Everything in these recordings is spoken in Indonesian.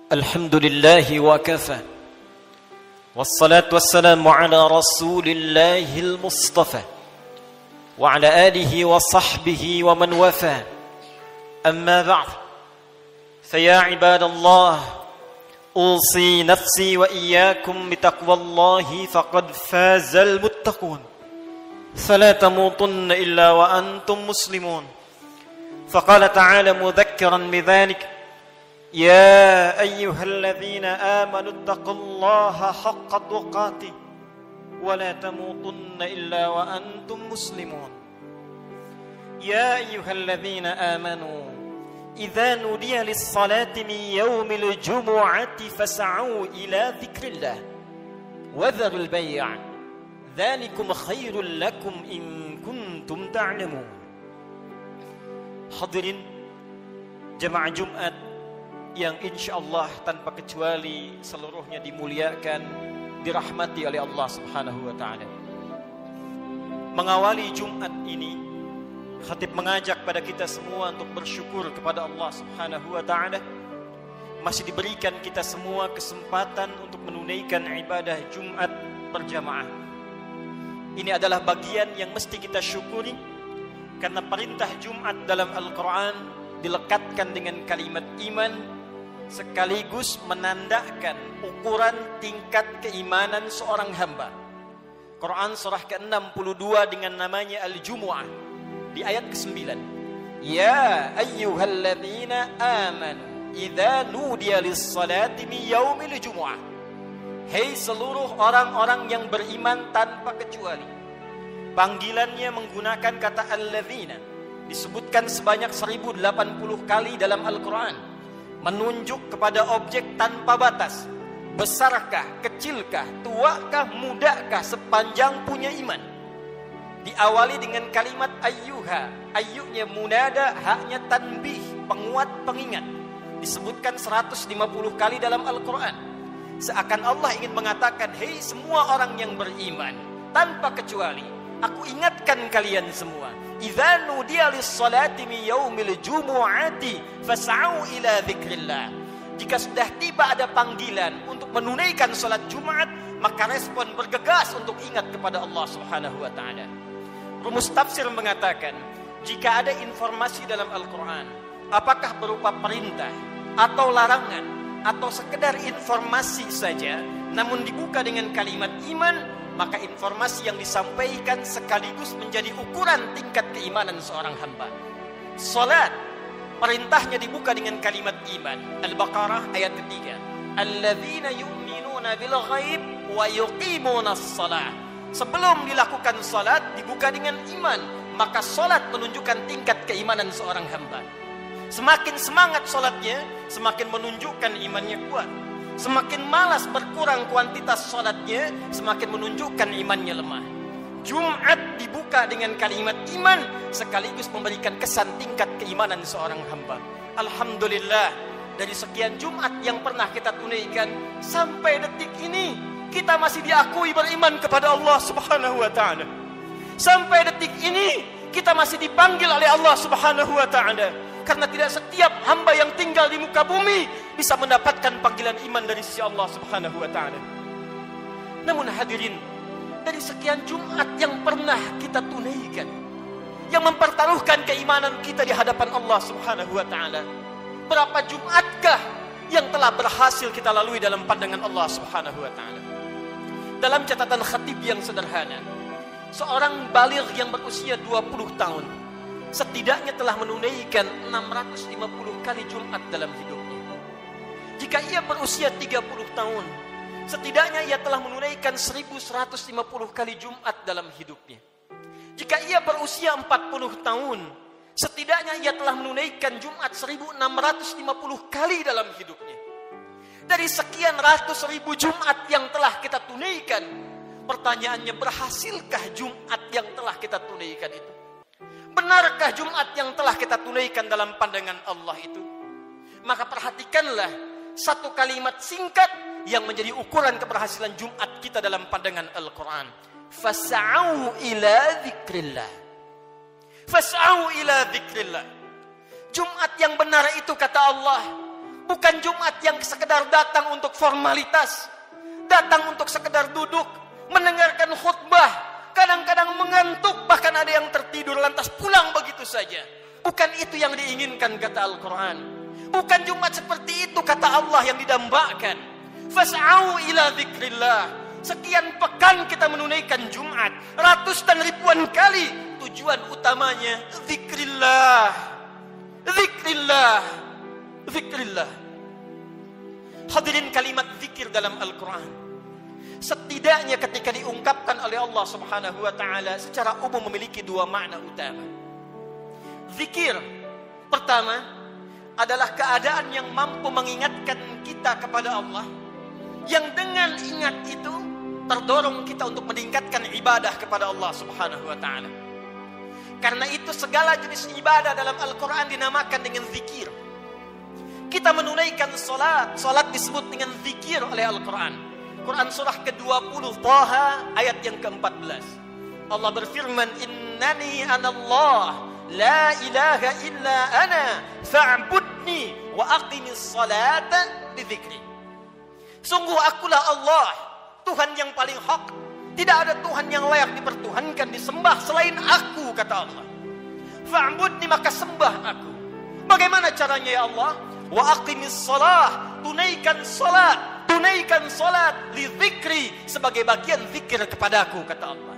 الحمد لله وكفى والصلاة والسلام على رسول الله المصطفى وعلى آله وصحبه ومن وفى أما بعد فيا عباد الله أوصي نفسي وإياكم بتقوى الله فقد فاز المتقون فلا تموتن إلا وأنتم مسلمون فقال تعالى مذكرا بذلك يا أيها الذين آمنوا اتقوا الله حق تقاته ولا تموتن إلا وأنتم مسلمون يا أيها الذين آمنوا إذا نودي للصلاة من يوم الجمعة فاسعوا إلى ذكر الله وذروا البيع ذلكم خير لكم إن كنتم تعلمون. Hadirin jemaah Jumat yang insyaallah tanpa kecuali seluruhnya dimuliakan, dirahmati oleh Allah Subhanahu wa taala. Mengawali Jumat ini, khatib mengajak pada kita semua untuk bersyukur kepada Allah Subhanahu wa taala. Masih diberikan kita semua kesempatan untuk menunaikan ibadah Jumat berjamaah. Ini adalah bagian yang mesti kita syukuri, karena perintah Jumat dalam Al-Quran dilekatkan dengan kalimat iman, sekaligus menandakan ukuran tingkat keimanan seorang hamba. Quran surah ke-62 dengan namanya Al-Jumu'ah di ayat ke-9. Ya ayyuhalladzina amanu idza nudiya lis-salati min yaumil jumu'ah. Hei seluruh orang-orang yang beriman tanpa kecuali. Panggilannya menggunakan kata alladzina, disebutkan sebanyak 1080 kali dalam Al-Quran, menunjuk kepada objek tanpa batas. Besarkah, kecilkah, tuakah, mudakah, sepanjang punya iman. Diawali dengan kalimat ayyuha, ayyunya munada, haknya tanbih, penguat pengingat. Disebutkan 150 kali dalam Al-Quran. Seakan Allah ingin mengatakan, hei semua orang yang beriman tanpa kecuali, aku ingatkan kalian semua, idza nudiya lis-salati min yaumil jumu'ati fas'au ila dzikrillah. Jika sudah tiba ada panggilan untuk menunaikan salat Jumat, maka respon bergegas untuk ingat kepada Allah Subhanahu wa taala. Rumus tafsir mengatakan, jika ada informasi dalam Al-Quran, apakah berupa perintah atau larangan atau sekedar informasi saja, namun dibuka dengan kalimat iman, maka informasi yang disampaikan sekaligus menjadi ukuran tingkat keimanan seorang hamba. Salat, perintahnya dibuka dengan kalimat iman. Al-Baqarah ayat ketiga. Alladzina yu'minuna bil ghaib wa yuqimunas shalah. Sebelum dilakukan salat dibuka dengan iman, maka salat menunjukkan tingkat keimanan seorang hamba. Semakin semangat salatnya, semakin menunjukkan imannya kuat. Semakin malas berkurang kuantitas salatnya, semakin menunjukkan imannya lemah. Jumat dibuka dengan kalimat iman, sekaligus memberikan kesan tingkat keimanan seorang hamba. Alhamdulillah, dari sekian Jumat yang pernah kita tunaikan, sampai detik ini kita masih diakui beriman kepada Allah Subhanahu wa taala. Sampai detik ini kita masih dipanggil oleh Allah Subhanahu wa taala. Karena tidak setiap hamba yang tinggal di muka bumi bisa mendapatkan panggilan iman dari sisi Allah Subhanahu wa taala. Namun hadirin, dari sekian Jumat yang pernah kita tunaikan, yang mempertaruhkan keimanan kita di hadapan Allah Subhanahu wa taala, berapa Jumatkah yang telah berhasil kita lalui dalam pandangan Allah Subhanahu wa taala? Dalam catatan khatib yang sederhana, seorang baligh yang berusia 20 tahun setidaknya telah menunaikan 650 kali Jumat dalam hidupnya. Jika ia berusia 30 tahun, setidaknya ia telah menunaikan 1150 kali Jumat dalam hidupnya. Jika ia berusia 40 tahun, setidaknya ia telah menunaikan Jumat 1650 kali dalam hidupnya. Dari sekian ratus ribu Jumat yang telah kita tunaikan, pertanyaannya, berhasilkah Jumat yang telah kita tunaikan itu? Benarkah Jumat yang telah kita tunaikan dalam pandangan Allah itu? Maka perhatikanlah satu kalimat singkat yang menjadi ukuran keberhasilan Jumat kita dalam pandangan Al-Quran. Fas'au ila dzikrillah. Fas'au ila dzikrillah. Jumat yang benar itu, kata Allah, Bukan Jumat yang sekedar datang untuk formalitas, datang untuk sekedar duduk, mendengarkan khutbah, kadang-kadang mengantuk, bahkan ada yang tertidur lantas pulang begitu saja. Bukan itu yang diinginkan kata Al-Quran. Bukan Jumat seperti itu kata Allah yang didambakan. Fas'au ila dzikrillah. Sekian pekan kita menunaikan Jumat, ratus dan ribuan kali. Tujuan utamanya dzikrillah. Dzikrillah. Dzikrillah. Hadirin, kalimat zikir dalam Al-Quran setidaknya ketika diungkapkan oleh Allah Subhanahu wa taala secara umum memiliki dua makna utama. Zikir pertama adalah keadaan yang mampu mengingatkan kita kepada Allah, yang dengan ingat itu terdorong kita untuk meningkatkan ibadah kepada Allah Subhanahu wa taala. Karena itu segala jenis ibadah dalam Al-Quran dinamakan dengan zikir. Kita menunaikan salat disebut dengan zikir oleh Al-Quran. Quran surah ke-20 Taha ayat yang ke-14. Allah berfirman, "Innani anallah la ilaha illa ana fa'budni wa aqimis salata li dzikri." Sungguh akulah Allah, Tuhan yang paling hak. Tidak ada Tuhan yang layak dipertuhankan, disembah selain aku, kata Allah. Fa'budni, maka sembah aku. Bagaimana caranya ya Allah? Wa aqimis salah, tunaikan salat li dzikri, sebagai bagian zikir kepadaku, kata Allah.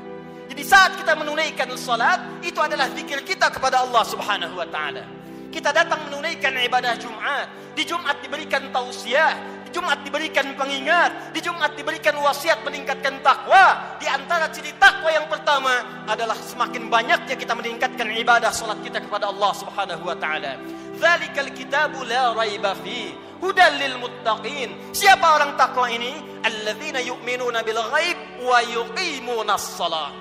Jadi saat kita menunaikan salat, itu adalah zikir kita kepada Allah Subhanahu wa taala. Kita datang menunaikan ibadah Jumat. Di Jumat diberikan tausiah, di Jumat diberikan pengingat, di Jumat diberikan wasiat meningkatkan takwa. Di antara ciri takwa yang pertama adalah semakin banyaknya kita meningkatkan ibadah salat kita kepada Allah Subhanahu wa taala. Dzalikal kitabu la raiba fi hudal lil muttaqin. Siapa orang takwa ini? Alladzina yu'minuna bil ghaib wa yuqimunas shalah.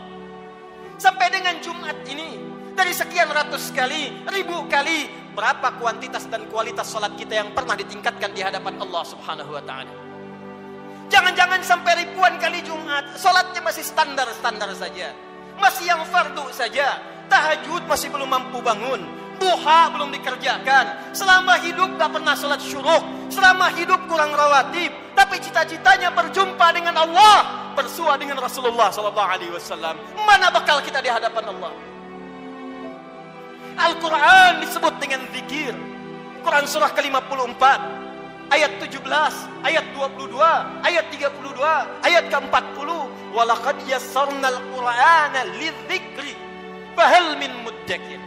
Sampai dengan Jumat ini, dari sekian ratus kali, ribu kali, berapa kuantitas dan kualitas salat kita yang pernah ditingkatkan di hadapan Allah Subhanahu wa taala? Jangan-jangan sampai ribuan kali Jumat, salatnya masih standar-standar saja. Masih yang fardu saja. Tahajud masih belum mampu bangun. Duha belum dikerjakan. Selama hidup gak pernah salat syuruk. Selama hidup kurang rawatib. Tapi cita-citanya berjumpa dengan Allah, bersua dengan Rasulullah SAW. Mana bakal kita di hadapan Allah? Al-Quran disebut dengan zikir. Quran surah ke-54 ayat 17, ayat 22, ayat 32, ayat ke-40. Walaqad yassarnal Qur'ana lidzikri fahal min muddakir.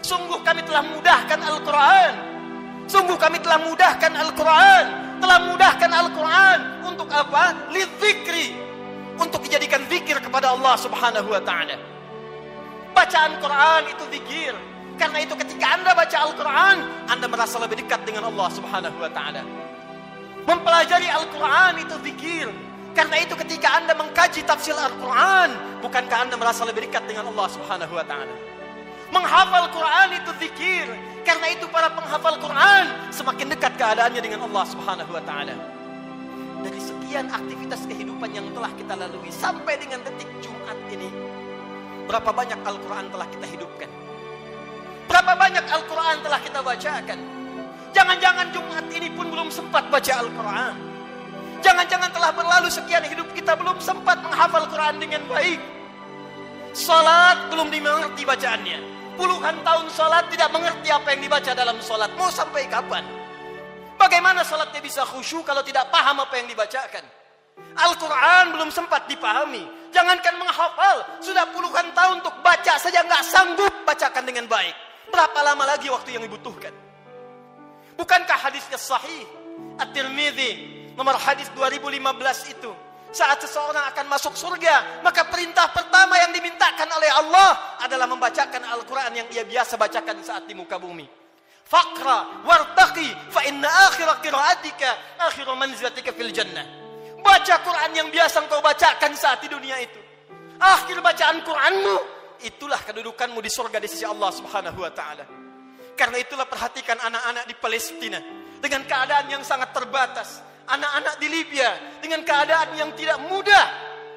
Sungguh kami telah mudahkan Al-Quran. Sungguh kami telah mudahkan Al-Quran. Telah mudahkan Al-Quran untuk apa? Lidzikri, untuk dijadikan zikir kepada Allah Subhanahu wa ta'ala. Bacaan Quran itu zikir. Karena itu ketika Anda baca Al-Quran, Anda merasa lebih dekat dengan Allah Subhanahu wa ta'ala. Mempelajari Al-Quran itu zikir. Karena itu ketika Anda mengkaji tafsir Al-Quran, bukankah Anda merasa lebih dekat dengan Allah Subhanahu wa ta'ala? Menghafal Quran itu zikir. Karena itu para penghafal Quran semakin dekat keadaannya dengan Allah Subhanahu wa ta'ala. Dari sekian aktivitas kehidupan yang telah kita lalui sampai dengan detik Jumat ini, berapa banyak Al-Quran telah kita hidupkan? Berapa banyak Al-Quran telah kita bacakan? Jangan-jangan Jumat ini pun belum sempat baca Al-Quran. Jangan-jangan telah berlalu sekian hidup kita belum sempat menghafal Quran dengan baik. Salat belum dimengerti bacaannya. Puluhan tahun salat tidak mengerti apa yang dibaca dalam salat. Mau sampai kapan? Bagaimana salatnya bisa khusyuk kalau tidak paham apa yang dibacakan? Al-Quran belum sempat dipahami. Jangankan menghafal, sudah puluhan tahun untuk baca saja nggak sanggup bacakan dengan baik. Berapa lama lagi waktu yang dibutuhkan? Bukankah hadisnya sahih? At-Tirmidzi nomor hadis 2015 itu, saat seseorang akan masuk surga, maka perintah pertama yang dimintakan oleh Allah adalah membacakan Al-Quran yang ia biasa bacakan saat di muka bumi. Faqra wartaqi fa inna akhira qiraatika akhiru manzilatika fil jannah. Baca Quran yang biasa engkau bacakan saat di dunia itu. Akhir bacaan Quranmu, itulah kedudukanmu di surga di sisi Allah Subhanahu wa ta'ala. Karena itulah perhatikan anak-anak di Palestina dengan keadaan yang sangat terbatas. Anak-anak di Libya dengan keadaan yang tidak mudah.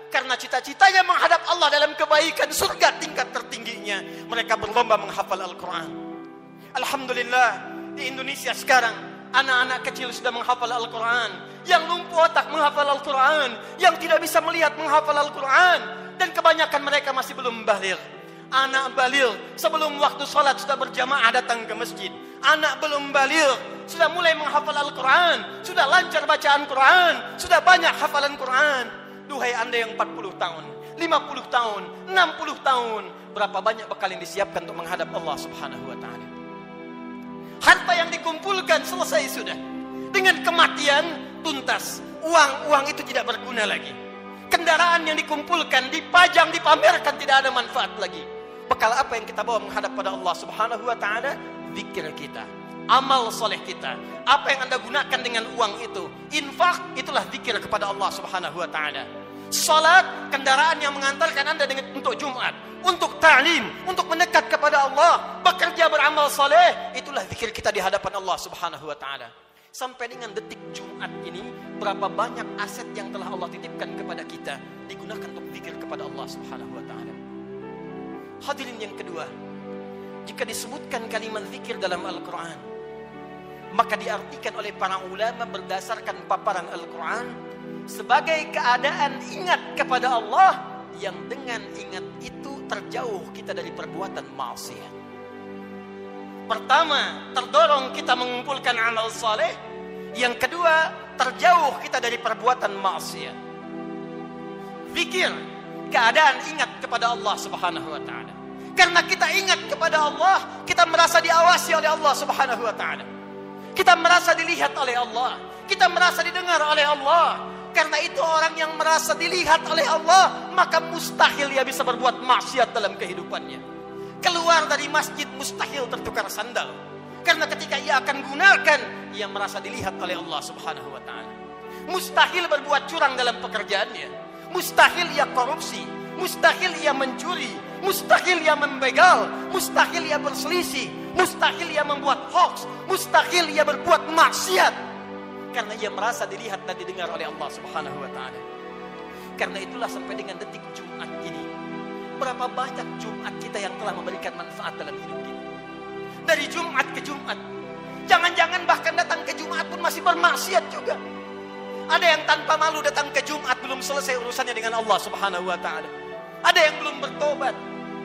Karena cita-citanya menghadap Allah dalam kebaikan, surga tingkat tertingginya. Mereka berlomba menghafal Al-Quran. Alhamdulillah, di Indonesia sekarang anak-anak kecil sudah menghafal Al-Quran, yang lumpuh otak menghafal Al-Quran, yang tidak bisa melihat menghafal Al-Quran, dan kebanyakan mereka masih belum baligh. Anak baligh sebelum waktu sholat sudah berjamaah datang ke masjid. Anak belum baligh sudah mulai menghafal Al-Quran, sudah lancar bacaan Quran, sudah banyak hafalan Quran. Duhai Anda yang 40 tahun, 50 tahun, 60 tahun, berapa banyak bekal yang disiapkan untuk menghadap Allah Subhanahu wa ta'ala. Harta yang dikumpulkan selesai sudah. Dengan kematian tuntas. Uang itu tidak berguna lagi. Kendaraan yang dikumpulkan, dipajang, dipamerkan, tidak ada manfaat lagi. Bekal apa yang kita bawa menghadap pada Allah Subhanahu wa ta'ala? Zikir kita, amal soleh kita. Apa yang Anda gunakan dengan uang itu? Infak, itulah zikir kepada Allah Subhanahu wa ta'ala. Salat, kendaraan yang mengantarkan Anda untuk Jumat, untuk ta'lim, untuk mendekat kepada Allah. Bekerja beramal soleh, itulah zikir kita di hadapan Allah Subhanahu wa ta'ala. Sampai dengan detik Jumat ini, berapa banyak aset yang telah Allah titipkan kepada kita digunakan untuk zikir kepada Allah Subhanahu wa ta'ala. Hadirin yang kedua, jika disebutkan kalimat zikir dalam Al-Quran, maka diartikan oleh para ulama berdasarkan paparan Al-Quran sebagai keadaan ingat kepada Allah yang dengan ingat itu terjauh kita dari perbuatan maksiat. Pertama, terdorong kita mengumpulkan amal saleh. Yang kedua, terjauh kita dari perbuatan maksiat. Zikir, keadaan ingat kepada Allah Subhanahu wa ta'ala. Karena kita ingat kepada Allah, kita merasa diawasi oleh Allah Subhanahu wa ta'ala. Kita merasa dilihat oleh Allah, kita merasa didengar oleh Allah. Karena itu orang yang merasa dilihat oleh Allah, maka mustahil ia bisa berbuat maksiat dalam kehidupannya. Keluar dari masjid mustahil tertukar sandal. Karena ketika ia akan gunakan, ia merasa dilihat oleh Allah Subhanahu wa ta'ala. Mustahil berbuat curang dalam pekerjaannya. Mustahil ia korupsi. Mustahil ia mencuri. Mustahil ia membegal. Mustahil ia berselisih. Mustahil ia membuat hoax. Mustahil ia berbuat maksiat. Karena ia merasa dilihat dan didengar oleh Allah Subhanahu wa ta'ala. Karena itulah sampai dengan detik Jumat ini, berapa banyak Jumat kita yang telah memberikan manfaat dalam hidup kita. Dari Jumat ke Jumat. Jangan-jangan bahkan datang ke Jumat pun masih bermaksiat juga. Ada yang tanpa malu datang ke Jumat belum selesai urusannya dengan Allah Subhanahu wa ta'ala. Ada yang belum bertobat.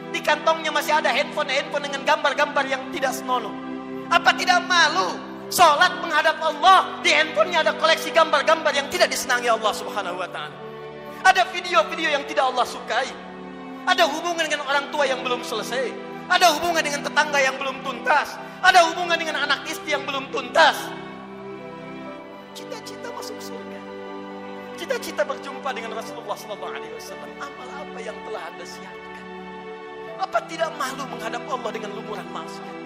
Di kantongnya masih ada handphone dengan gambar-gambar yang tidak senonoh. Apa tidak malu? Salat menghadap Allah, di handphonenya ada koleksi gambar-gambar yang tidak disenangi Allah Subhanahu wa ta'ala. Ada video-video yang tidak Allah sukai. Ada hubungan dengan orang tua yang belum selesai. Ada hubungan dengan tetangga yang belum tuntas. Ada hubungan dengan anak istri yang belum tuntas. Cita-cita masuk surga, cita-cita berjumpa dengan Rasulullah SAW. Amal apa yang telah Anda siapkan? Apa tidak malu menghadap Allah dengan lumuran maksiat?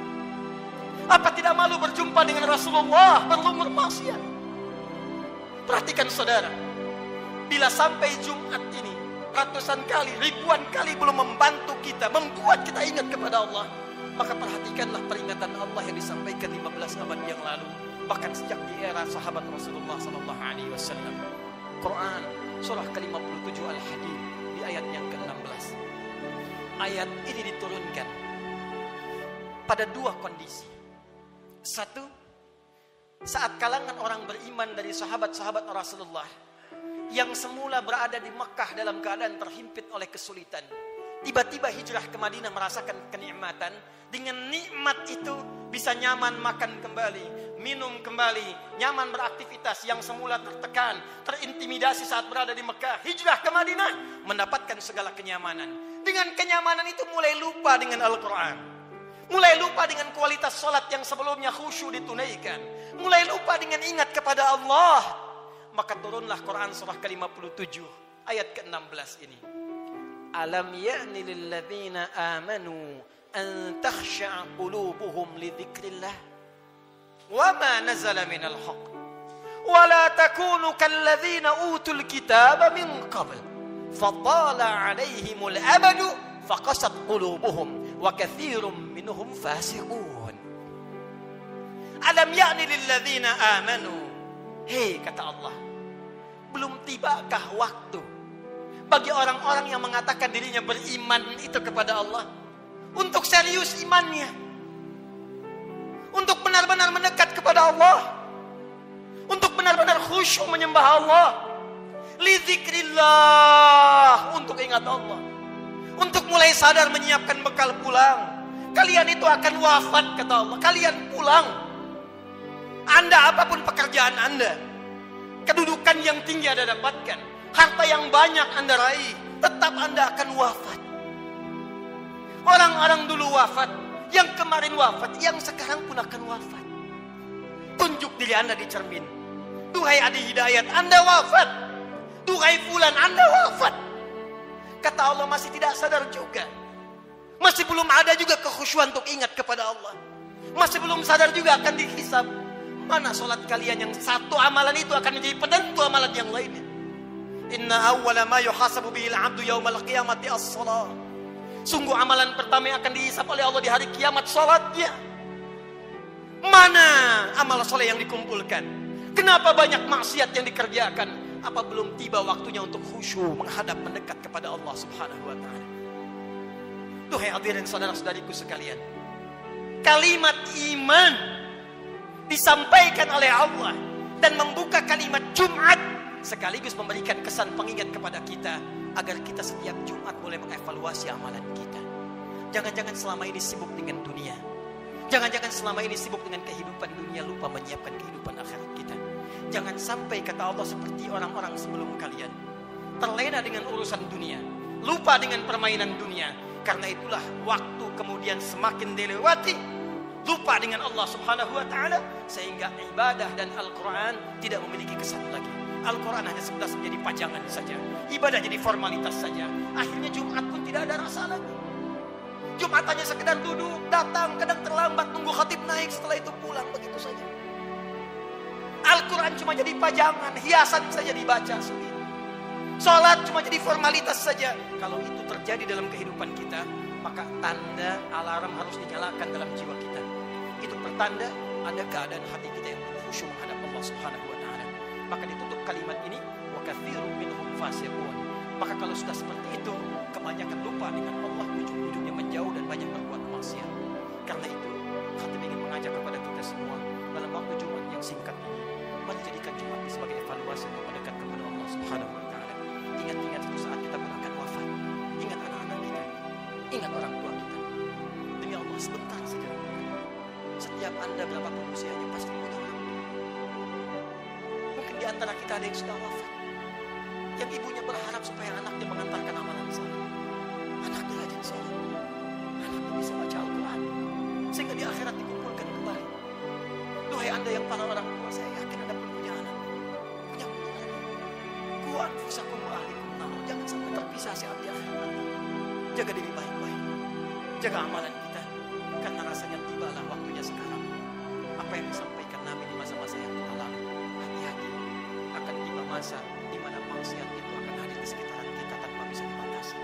Apa tidak malu berjumpa dengan Rasulullah berlumur maksiat? Perhatikan saudara, bila sampai Jumat ini ratusan kali, ribuan kali belum membantu kita, membuat kita ingat kepada Allah, maka perhatikanlah peringatan Allah yang disampaikan 15 abad yang lalu, bahkan sejak di era sahabat Rasulullah SAW. Quran surah ke-57 Al-Hadid di ayat yang ke-16. Ayat ini diturunkan pada dua kondisi. Satu, saat kalangan orang beriman dari sahabat-sahabat Rasulullah yang semula berada di Mekah dalam keadaan terhimpit oleh kesulitan, tiba-tiba hijrah ke Madinah merasakan kenikmatan. Dengan nikmat itu bisa nyaman makan kembali, minum kembali, nyaman beraktivitas. Yang semula tertekan, terintimidasi saat berada di Mekah, hijrah ke Madinah mendapatkan segala kenyamanan. Dengan kenyamanan itu mulai lupa dengan Al-Quran, mulai lupa dengan kualitas salat yang sebelumnya khusyuk ditunaikan, mulai lupa dengan ingat kepada Allah. Maka turunlah Quran surah ke-57 ayat ke-16 ini. Alam ya'ni lilladzina amanu an takhsha'a qulubuhum li dzikrillah wa ma nazala minal haqq wa la takunu kalladzina utul kitaba min qabl fatala 'alaihimul amadu faqasat qulubuhum wa katsirun minhum fasiqun. Alam ya'ni lilladzina amanu, hei kata Allah, belum tibakah waktu bagi orang-orang yang mengatakan dirinya beriman itu kepada Allah untuk serius imannya, untuk benar-benar mendekat kepada Allah, khusyuk menyembah Allah. Lidzikrillah, untuk ingat Allah. Untuk mulai sadar menyiapkan bekal pulang. Kalian itu akan wafat, kata Allah. Kalian pulang. Anda apapun pekerjaan Anda, kedudukan yang tinggi Anda dapatkan, harta yang banyak Anda raih, tetap Anda akan wafat. Orang-orang dulu wafat, yang kemarin wafat, yang sekarang pun akan wafat. Tunjuk diri Anda di cermin. Duhai Adi Hidayat, Anda wafat. Duhai Fulan, Anda wafat. Kata Allah, masih tidak sadar juga. Masih belum ada juga kekhusyuan untuk ingat kepada Allah. Masih belum sadar juga akan dihisab. Mana solat kalian yang satu amalan itu akan menjadi penentu amalan yang lainnya. Inna awwala ma yuhasabu bihil abdu yaumal qiyamati as-salah. Sungguh amalan pertama yang akan dihisab oleh Allah di hari kiamat, salatnya. Mana amal soleh yang dikumpulkan? Kenapa banyak maksiat yang dikerjakan? Apa belum tiba waktunya untuk khusyuk menghadap mendekat kepada Allah Subhanahu wa taala? Duhai hadirin saudara-saudariku sekalian, kalimat iman disampaikan oleh Allah dan membuka kalimat Jumat sekaligus memberikan kesan pengingat kepada kita agar kita setiap Jumat boleh mengevaluasi amalan kita. Jangan-jangan selama ini sibuk dengan dunia. Jangan-jangan selama ini sibuk dengan kehidupan dunia, lupa menyiapkan kehidupan akhirat kita. Jangan sampai kata Allah seperti orang-orang sebelum kalian, terlena dengan urusan dunia, lupa dengan permainan dunia. Karena itulah waktu kemudian semakin dilewati, lupa dengan Allah Subhanahu wa taala, sehingga ibadah dan Al-Qur'an tidak memiliki kesan lagi. Al-Qur'an hanya sekedar menjadi pajangan saja, ibadah jadi formalitas saja. Akhirnya Jumat pun tidak ada rasa lagi. Jumat hanya sekedar duduk, datang, kadang terlambat, nunggu khatib naik, setelah itu pulang, begitu saja. Al-Quran cuma jadi pajangan, hiasan saja dibaca sendiri. Salat cuma jadi formalitas saja. Kalau itu terjadi dalam kehidupan kita, maka tanda alarm harus dinyalakan dalam jiwa kita. Itu pertanda ada keadaan hati kita yang khusyuk menghadap Allah Subhanahu wa taala. Maka ditutup kalimat ini, wa katsirun minhum fasiqun. Maka kalau sudah seperti itu, kebanyakan lupa dengan Allah, ujung-ujungnya menjauh dan banyak berbuat maksiat. Karena itu, khatib ingin mengajak kepada kita semua dalam waktu Jumat yang singkat ini, mari jadikan Jumat ini sebagai evaluasi untuk mendekat kepada Allah Subhanahu wa taala. Ingat-ingat suatu saat kita pun akan wafat. Ingat anak-anak kita, ingat orang tua kita. Demi Allah, sebentar saja. Setiap Anda berapapun usianya pasti punya orang tua. Mungkin di antara kita ada yang sudah wafat, yang ibunya berharap supaya anaknya mengantarkan amalan saleh. Anaknya rajin sholat, anaknya bisa baca Al-Quran, sehingga di akhirat dikumpulkan kembali. Duhai Anda yang para orang tua, saya yakin Anda pun punya anak, punya keluarga. Qu anfusakum wa ahlikum nar. Jangan sampai terpisah saat di akhirat nanti. Jaga diri baik-baik, jaga amalan kita, karena rasanya tibalah waktunya sekarang. Apa yang disampaikan Nabi di masa-masa yang telah lalu, hati-hati, akan tiba masa di mana maksiat itu akan hadir di sekitaran kita tanpa bisa dibatasi.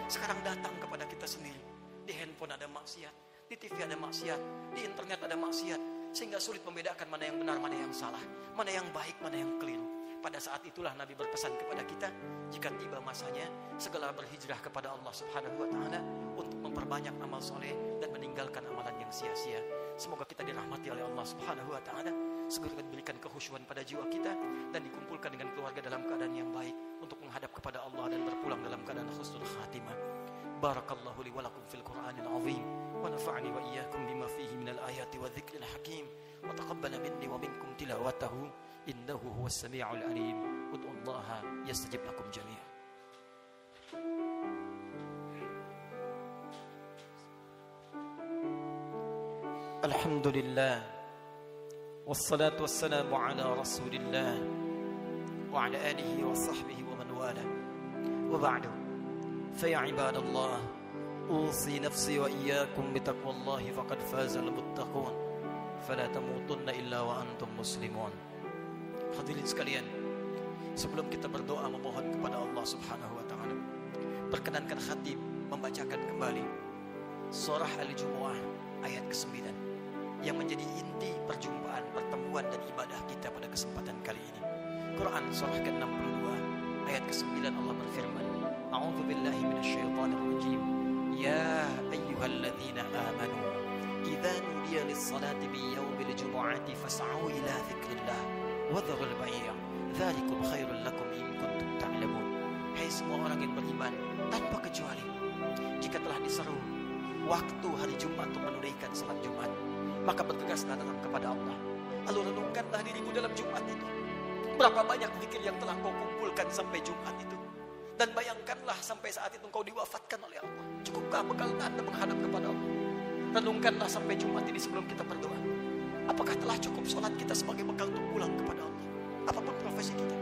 Sekarang datang kepada kita sendiri. Di handphone ada maksiat, di TV ada maksiat, di internet ada maksiat, sehingga sulit membedakan mana yang benar, mana yang salah, mana yang baik, mana yang keliru. Pada saat itulah Nabi berpesan kepada kita, jika tiba masanya, segala berhijrah kepada Allah Subhanahu wa taala untuk memperbanyak amal soleh dan meninggalkan amalan yang sia-sia. Semoga kita dirahmati oleh Allah Subhanahu wa taala, segera diberikan kekhusyuan pada jiwa kita dan dikumpulkan dengan keluarga dalam keadaan yang baik untuk menghadap kepada Allah dan berpulang dalam keadaan husnul khatimah. Barakallahu li wa lakum fil Qur'anil azim wa nafa'ani wa iyyakum bima fihi minal ayati wa dzikril hakim wa taqabbala minni wa minkum tilawatahu innahu huwas samiul alim. Ud'ullaha yastajib lakum jami'an. Alhamdulillah wassalatu wassalamu ala rasulillah wa ala alihi wa sahbihi wa man wala wa ba'du. Fa ya ibadallah, usi nafsi wa iyyakum bitaqwallahi faqad fazal muttaqun fala tamutunna illa wa antum muslimun. Hadirin sekalian, sebelum kita berdoa memohon kepada Allah Subhanahu wa taala, perkenankan khatib membacakan kembali surah Al-Jumu'ah ayat ke-9 yang menjadi inti perjumpaan, pertemuan dan ibadah kita pada kesempatan kali ini. Quran surah ke-62 ayat ke-9 Allah berfirman, A'udzu billahi minasyaitonir rajim. Ya ayyuhalladzina amanu idza nudiya lis-salati min yaumil jumu'ati fas'au ila dzikrillah wa dzarul bai'. Dzalikum khairul lakum in kuntum ta'lamun. Hai semua orang yang beriman tanpa kecuali, jika telah diseru waktu hari Jumat untuk menunaikan salat Jumat, maka bergegaslah datang kepada Allah. Lalu renungkanlah dirimu dalam Jumat itu. Berapa banyak zikir yang telah kau kumpulkan sampai Jumat itu. Dan bayangkanlah sampai saat itu kau diwafatkan oleh Allah. Cukupkah bekal Anda menghadap kepada Allah? Renungkanlah sampai Jumat ini sebelum kita berdoa. Apakah telah cukup sholat kita sebagai bekal untuk pulang kepada Allah? Apapun profesi kita,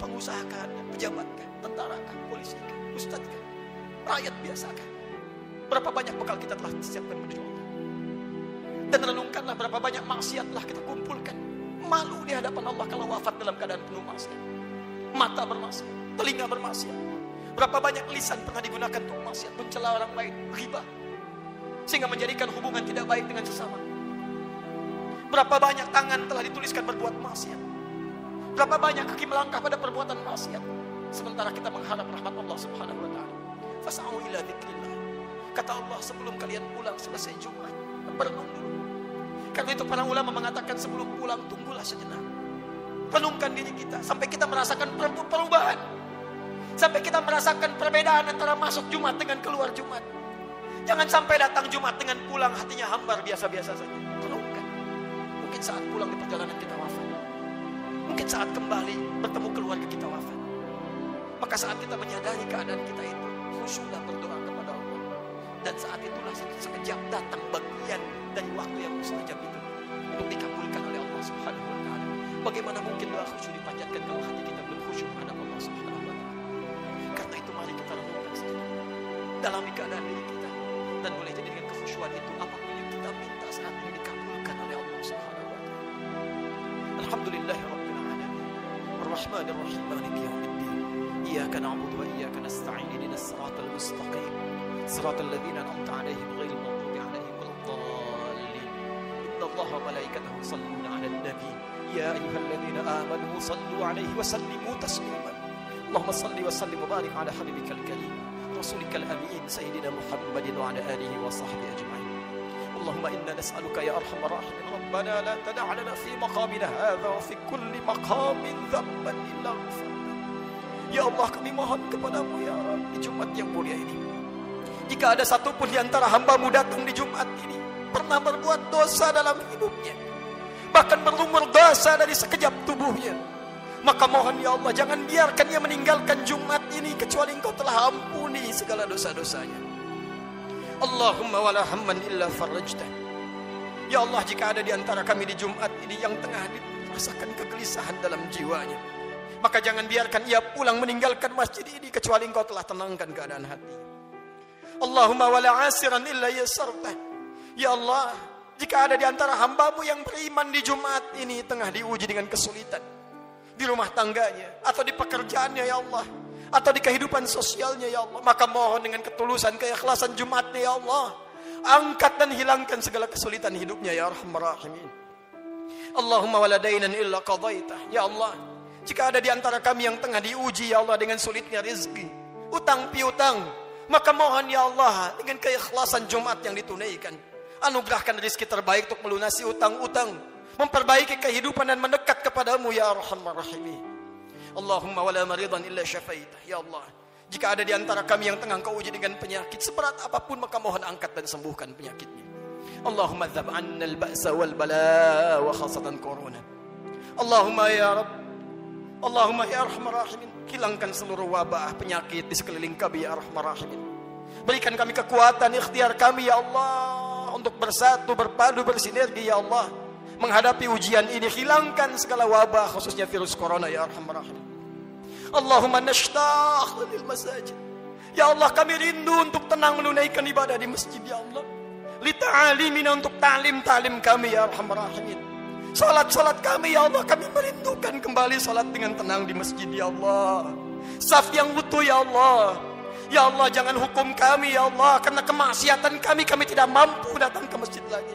pengusaha kah, pejabat kah, tentara kah, polisi kah, ustadz kah, rakyat biasa kah? Berapa banyak bekal kita telah disiapkan menuju Allah? Dan renungkanlah berapa banyak maksiat telah kita kumpulkan. Malu di hadapan Allah kalau wafat dalam keadaan penuh maksiat. Mata bermaksiat, telinga bermaksiat. Berapa banyak lisan pernah digunakan untuk maksiat, mencela orang lain, riba, sehingga menjadikan hubungan tidak baik dengan sesama. Berapa banyak tangan telah dituliskan berbuat maksiat. Berapa banyak kaki melangkah pada perbuatan maksiat. Sementara kita mengharap rahmat Allah Subhanahu wa taala. Fas'au ila dzikrillah. Kata Allah, sebelum kalian pulang selesai Jumat, berenung dulu. Karena itu para ulama mengatakan sebelum pulang tunggulah sejenak. Renungkan diri kita sampai kita merasakan perubahan. Sampai kita merasakan perbedaan antara masuk Jumat dengan keluar Jumat. Jangan sampai datang Jumat dengan pulang hatinya hambar biasa-biasa saja. Renungkan. Mungkin saat pulang di perjalanan kita wafat. Mungkin saat kembali bertemu keluarga kita wafat. Maka saat kita menyadari keadaan kita itu, khusyuklah berdoa kepada Allah. Dan saat itulah sekejap datang bagian dari waktu yang mustajab itu untuk dikabulkan oleh Allah Subhanahu wa taala. Bagaimana mungkin doa khusyuk dipanjatkan kalau hati kita belum khusyuk menghadap Allah Subhanahu wa taala? Karena itu mari kita renungkan sejenak. Dalami keadaan diri kita, dan boleh jadi dengan kekhusyuan itu apapun yang kita minta saat ini dikabulkan oleh Allah Subhanahu wa taala. Alhamdulillahirabbil alamin. Arrahmanir rahim. Maliki yaumiddin. Iyyaka na'budu wa iyyaka nasta'in. Ihdinas siratal mustaqim. Siratal ladzina an'amta 'alaihim ghairil maghdubi 'alaihim waladdallin. Innallaha wa malaikatahu yusalluna 'alan nabi. Ya ayyuhalladzina amanu sallu 'alaihi wa sallimu tasliman. Allahumma salli wa sallim wa barik 'ala habibikal karim rasulikal amin sayyidina Muhammadin wa 'ala alihi wa sahbihi ajma'in. Allahumma inna nas'aluka ya arhamar rahimin rabbana la tada' lana fi maqamina hadha wa fi kulli maqamin dhanban illa ghafarta. Ya Allah, kami mohon kepadamu ya Rabb di Jumat yang mulia ini. Jika ada satupun di antara hamba-Mu datang di Jumat ini pernah berbuat dosa dalam hidupnya, bahkan berlumur dosa dari sekejap tubuhnya, maka mohon ya Allah, jangan biarkan ia meninggalkan Jumat ini kecuali Engkau telah ampuni segala dosa-dosanya. Allahumma wala hamman illa farajtah. Ya Allah, jika ada di antara kami di Jumat ini yang tengah merasakan kegelisahan dalam jiwanya, maka jangan biarkan ia pulang meninggalkan masjid ini kecuali Engkau telah tenangkan keadaan hati. Allahumma wala asiran illa yasartah. Ya Allah, jika ada di antara hamba-Mu yang beriman di Jumat ini tengah diuji dengan kesulitan di rumah tangganya atau di pekerjaannya ya Allah, atau di kehidupan sosialnya ya Allah, maka mohon dengan ketulusan keikhlasan Jumatnya ya Allah, angkat dan hilangkan segala kesulitan hidupnya ya Arhamar Rahimin. Allahumma wala dainan illa qadaitah. Ya Allah, jika ada di antara kami yang tengah diuji ya Allah dengan sulitnya rezeki, utang piutang, maka mohon ya Allah dengan keikhlasan Jumat yang ditunaikan, anugerahkan rezeki terbaik untuk melunasi utang-utang, memperbaiki kehidupan dan mendekat kepadamu ya Arhamar Rahimin. Allahumma wala maridan illa syafaitah. Ya Allah, jika ada di antara kami yang tengah Engkau uji dengan penyakit seberat apapun, maka mohon angkat dan sembuhkan penyakitnya. Allahumma dzab 'anna al-ba'sa wal bala wa khasatan corona. Allahumma ya Rabb, Allahumma ya Arhamar Rahimin, hilangkan seluruh wabah penyakit di sekeliling kami ya Arhamar Rahimin. Berikan kami kekuatan ikhtiar kami ya Allah untuk bersatu, berpadu, bersinergi ya Allah menghadapi ujian ini. Hilangkan segala wabah khususnya virus corona ya Arhamar Rahimin. Allahumma nashtaq lil masajid. Ya Allah, kami rindu untuk tenang menunaikan ibadah di masjid ya Allah. Li ta'alimina, untuk ta'lim kami ya Arhamar Rahimin. Salat kami ya Allah, kami merindukan kembali salat dengan tenang di masjid ya Allah. Saf yang utuh ya Allah. Ya Allah, jangan hukum kami ya Allah karena kemaksiatan kami tidak mampu datang ke masjid lagi.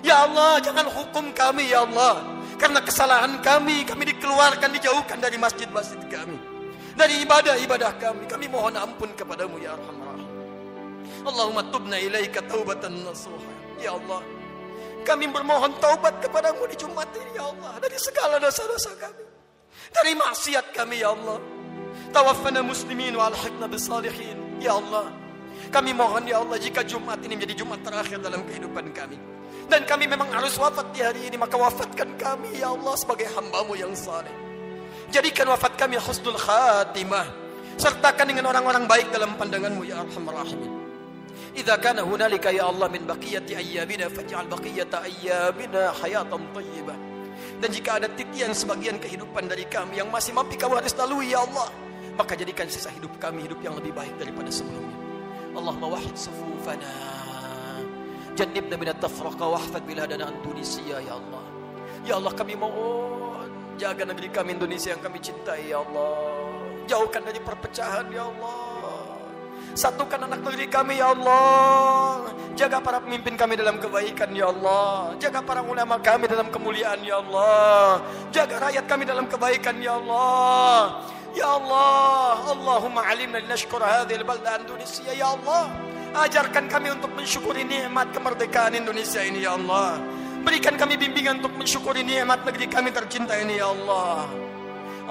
Ya Allah, jangan hukum kami ya Allah karena kesalahan kami dikeluarkan, dijauhkan dari masjid-masjid kami, dari ibadah-ibadah kami. Kami mohon ampun kepadamu ya Arhamar Rahim. Allahumma tubna ilaika taubatan nasuha. Ya Allah, kami bermohon taubat kepadamu di Jumat ini ya Allah dari segala dosa-dosa kami. dari maksiat kami ya Allah. Tawaffana muslimin wa alhiqna bisalihin. Ya Allah, kami mohon ya Allah, jika Jumat ini menjadi Jumat terakhir dalam kehidupan kami, dan kami memang harus wafat di hari ini, maka wafatkan kami ya Allah sebagai hamba-Mu yang saleh. Jadikan wafat kami husnul khatimah, sertakan dengan orang-orang baik dalam pandangan-Mu ya Arhamar Rahimin. Idza kana hunalika ya Allah min baqiyati ayyamina faj'al baqiyata ayyamina hayatan thayyibah. Dan jika ada titian sebagian kehidupan dari kami yang masih mampu Kami harus lalui ya Allah, maka jadikan sisa hidup kami hidup yang lebih baik daripada sebelumnya. Allahumma wahid sufufana, jannibna minat tafraqa, wahfad biladana an Tunisia ya Allah. Ya Allah, kami mohon jaga negeri kami Indonesia yang kami cintai ya Allah. Jauhkan dari perpecahan ya Allah. Satukan anak negeri kami ya Allah. Jaga para pemimpin kami dalam kebaikan ya Allah. Jaga para ulama kami dalam kemuliaan ya Allah. Jaga rakyat kami dalam kebaikan ya Allah. Ya Allah, Allahumma alimna linashkur hadhil balda Indonesia ya Allah. Ajarkan kami untuk mensyukuri nikmat kemerdekaan Indonesia ini ya Allah. Berikan kami bimbingan untuk mensyukuri nikmat negeri kami tercinta ini ya Allah.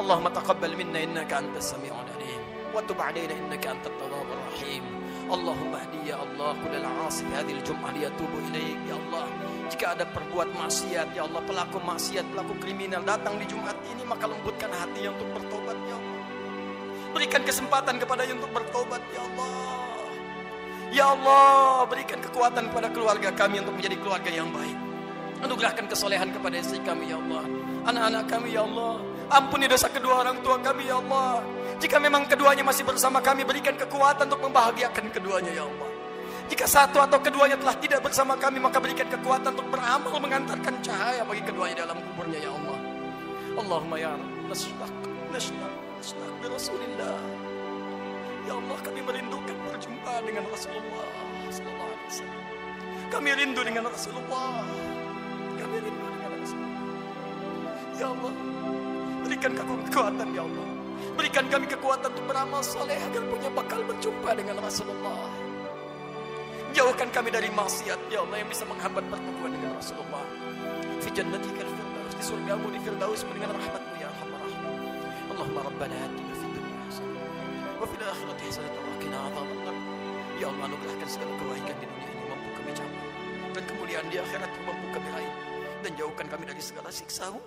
Allahumma taqabbal minna innaka antas sami'ul alim wa tub 'alaina innaka antat tawwabur rahim. Allahumma hdi ya Allah kullal 'asi hadhil jum'ah liyatubu ilaik ya Allah. Jika ada perbuat maksiat ya Allah, pelaku maksiat, pelaku kriminal datang di Jumat ini, maka lembutkan hatinya untuk bertobat ya Allah. Berikan kesempatan kepadanya untuk bertobat ya Allah. Ya Allah, berikan kekuatan kepada keluarga kami untuk menjadi keluarga yang baik. Anugerahkan kesolehan kepada istri kami ya Allah, anak-anak kami ya Allah. Ampuni dosa kedua orang tua kami ya Allah. Jika memang keduanya masih bersama kami, berikan kekuatan untuk membahagiakan keduanya ya Allah. Jika satu atau keduanya telah tidak bersama kami, maka berikan kekuatan untuk beramal mengantarkan cahaya bagi keduanya dalam kuburnya ya Allah. Allahumma ya Rabb, nashtaq bi Rasulillah. Ya Allah, kami merindukan berjumpa dengan Rasulullah sallallahu alaihi wasallam. Kami rindu dengan Rasulullah. Kami rindu dengan Rasulullah. Ya Allah, berikan kekuatan ya Allah. Berikan kami kekuatan untuk beramal saleh agar punya bakal berjumpa dengan Rasulullah. Jauhkan kami dari maksiat ya Allah yang bisa menghambat pertemuan dengan Rasulullah. Fi jannatikal firdaus, di surgamu di firdaus dengan rahmatmu ya Arhamar Rahimin. Allahumma rabbana atina fid dunya hasanah wa fil akhirati hasanah wa qina adzabannar. Ya Allah, anugerahkan segala kebaikan di dunia ini mampu kami capai, dan kemuliaan di akhirat mampu kami raih, dan jauhkan kami dari segala siksa-Mu.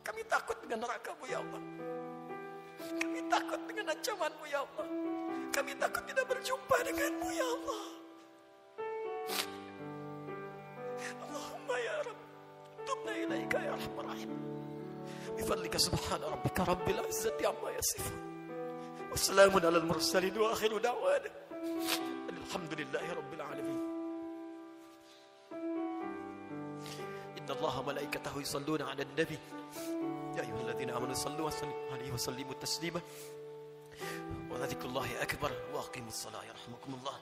Kami takut dengan neraka-Mu ya Allah. Kami takut dengan ancaman-Mu ya Allah. Kami takut tidak berjumpa dengan-Mu ya Allah. Allahumma ya Rabb, tubna ilaika ya Arhamar Rahim. Bifadlika subhana rabbika rabbil izzati amma yasifun. Wassalamun alal mursalin wa akhiru da'wana alhamdulillahi rabbil alamin. Inna Allaha malaikatahu yusalluna 'alan nabi. Ya ayyuhalladzina amanu sallu alaihi wa sallimu taslima. Wa dzikrullahi akbar wa aqimus salata yarhamukumullah.